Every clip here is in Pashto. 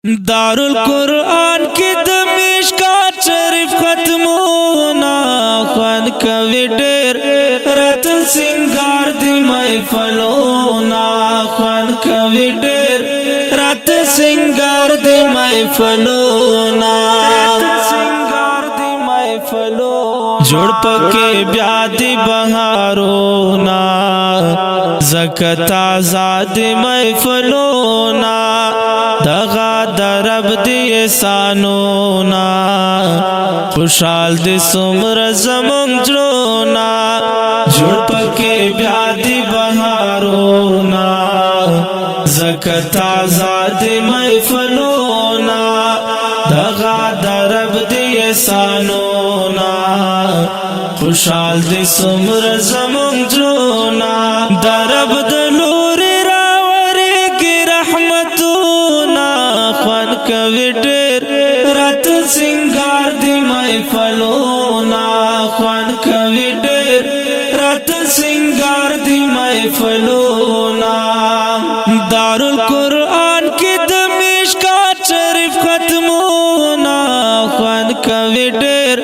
دارالقرآن کی د مشکات شریف ختمونا خوان کوي ډېر رتن سنگار دی محفلونا خوان کوي ډېر رتن سنگار دی محفلونا جوړ پکې بیا دی بهارونا زکات آزاد محفلونا دغا درب دی احسانونا خوشحال دی سمر زمون جلونا جوړ پکې بیا دی بهارونا زکات آزاد محفلونا دغا درب دی احسانونا خوشحال دی سمر زمون جلونا درب دلوری راوریگی رحمتونا خوان کوي ډېر رتن سنگار دی محفلونا خوان کوي ډېر رتن سنگار دی محفلونا دارالقرآن کی د مشکات شریف ختمونا خوان کوي ډېر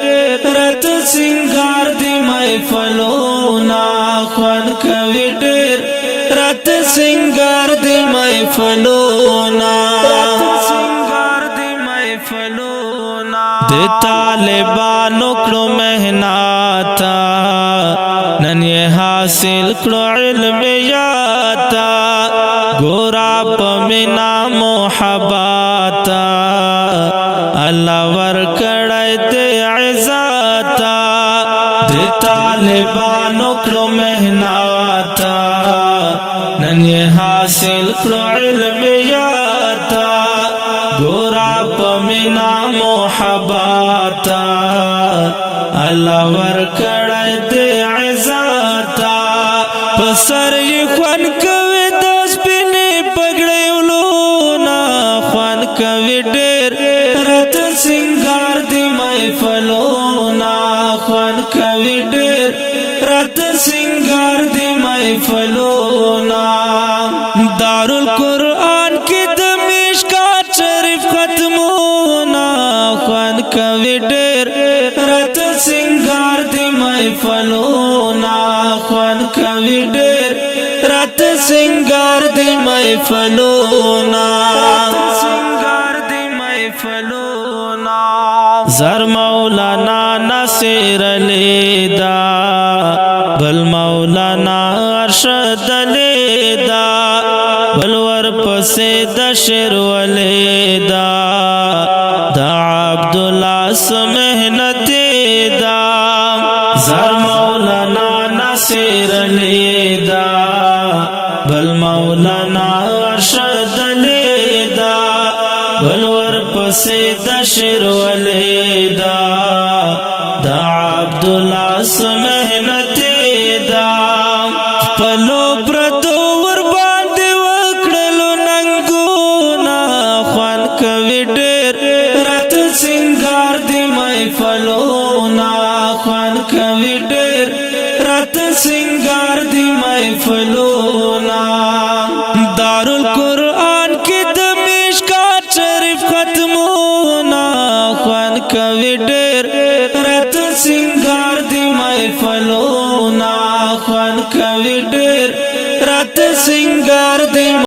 رتن سنگار دی محفلونا خوان کوي ډېر رتن سنگار دی محفلونا د طالبانو کړو مهنتا نن یې حاصل کړو علم یاتا ګورا په مینا محبت الله ور کړای ته عزتا د طالبانو کړو مهنتا نن یې حاصل کړو علم یاتا ګورا په مینا محبت الله ور کړای ته عزتا پسر یې خوان کوي د سپینې پګړې ولونا خوان کوي ډېر رتن سنگار دی محفلونا خوان کوي ډېر رتن سنگار دی محفلونا دارالقرآن کی د مشکات شریف ختمونا خوان کوي ډېر رتن سنگار دی محفلونا خوان کوي ډېر رتن سنگار دی محفلونا زر مولانا نصیر لیدا بل مولانا ارشد لیدا بل ور پسې د شیر ولیدا دا عبدالله سمهنت دا زر مولانا نصیر لیدا بل مولانا ارشد لیدا بل ور پسې د شیر ولیدا دا عبدالله سمهنت دا پلو پرتو ور باندې وکړلو ننګونا خوان کوي ډېر رتن سنگار دی محفلونا خوان کوي ډېر رتن سنگار دی محفلونا دارالقرآن کی د مشکات شریف ختمونا خوان کوي